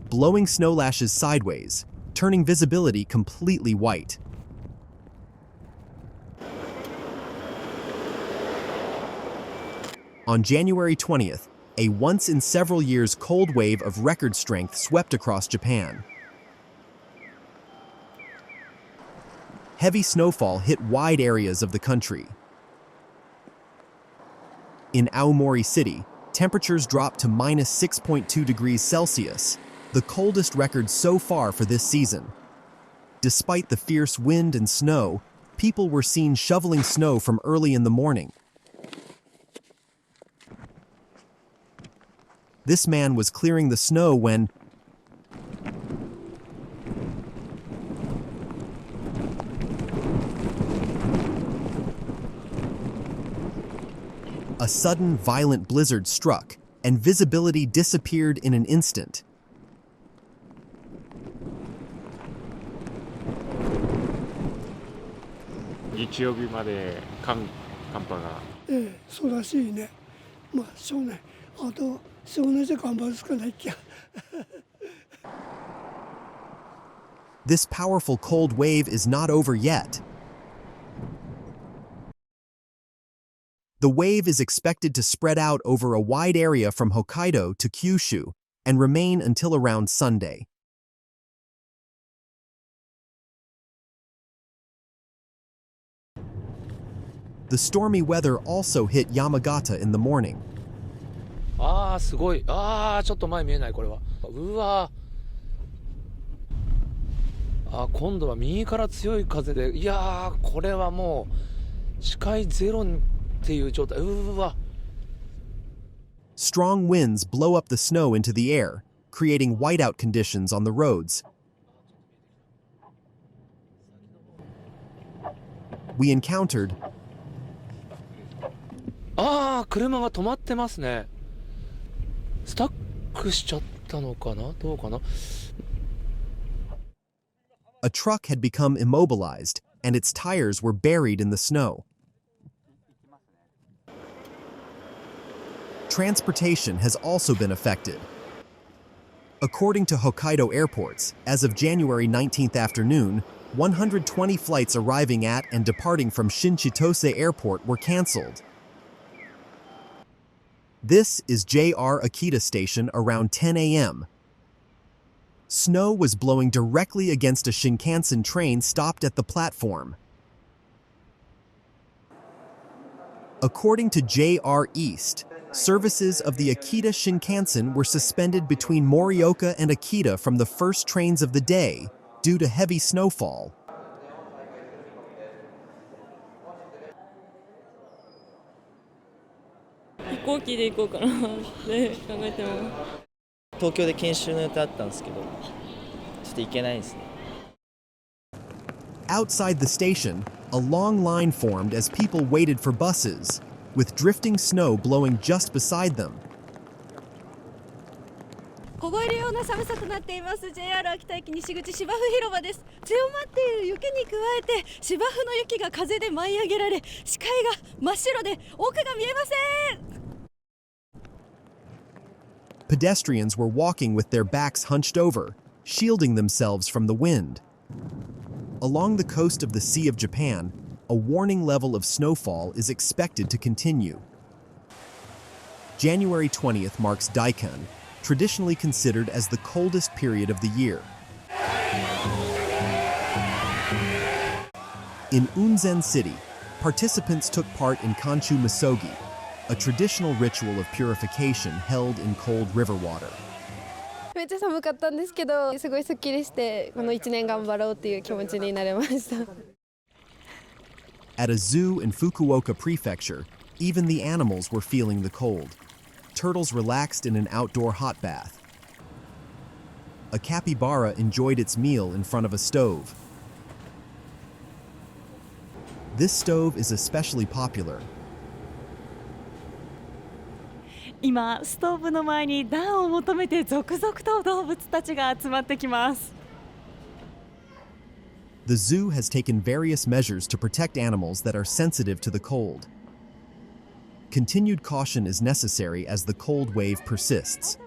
blowing snow lashes sideways, turning visibility completely white. On January 20th, a once-in-several-years cold wave of record strength swept across Japan. Heavy snowfall hit wide areas of the country. In Aomori City, temperatures dropped to minus 6.2 degrees Celsius, the coldest record so far for this season. Despite the fierce wind and snow, people were seen shoveling snow from early in the morning. This man was clearing the snow when a sudden violent blizzard struck, and visibility disappeared in an instant. This powerful cold wave is not over yet. The wave is expected to spread out over a wide area from Hokkaido to Kyushu and remain until around Sunday. The stormy weather also hit Yamagata in the morning. すごい。ちょっと前見えないこれは。うわ。今度は右から強い風で、いやーこれはもう視界ゼロっていう状態。うわ。Strong winds blow up the snow into the air, creating whiteout conditions on the roads. We encountered 車が止まってますね。スタックしちゃったのかな？どうかな？ A truck had become immobilized, and its tires were buried in the snow. Transportation has also been affected. According to Hokkaido airports, as of January 19th afternoon, 120 flights arriving at and departing from Shinkansen Airport were canceled. This is JR Akita Station around 10 a.m. Snow was blowing directly against a Shinkansen train stopped at the platform. According to JR East, services of the Akita Shinkansen were suspended between Morioka and Akita from the first trains of the day due to heavy snowfall. Outside the station, a long line formed as people waited for buses, with drifting snow blowing just beside them. 凍えるような寒さとなっています。 JR 秋田駅西口芝生広場です。強まっている雪に加えて芝生の雪が風で舞い上げられ、視界が真っ白で奥が見えません。 Pedestrians were walking with their backs hunched over, shielding themselves from the wind. Along the coast of the Sea of Japan, a warning level of snowfall is expected to continue. January 20th marks Daikon, traditionally considered as the coldest period of the year. In Unzen City, participants took part in Kanshu Misogi, a traditional ritual of purification held in cold river water. めっちゃ寒かったんですけど、すごいスッキリしてこの1年頑張ろうっていう気持ちになれました。 At a zoo in Fukuoka Prefecture, even the animals were feeling the cold. Turtles relaxed in an outdoor hot bath. A capybara enjoyed its meal in front of a stove. This stove is especially popular. 今ストーブの前に暖を求めて続々と動物たちが集まってきます。 The zoo has taken various measures to protect animals that are sensitive to the cold. Continued caution is necessary as the cold wave persists.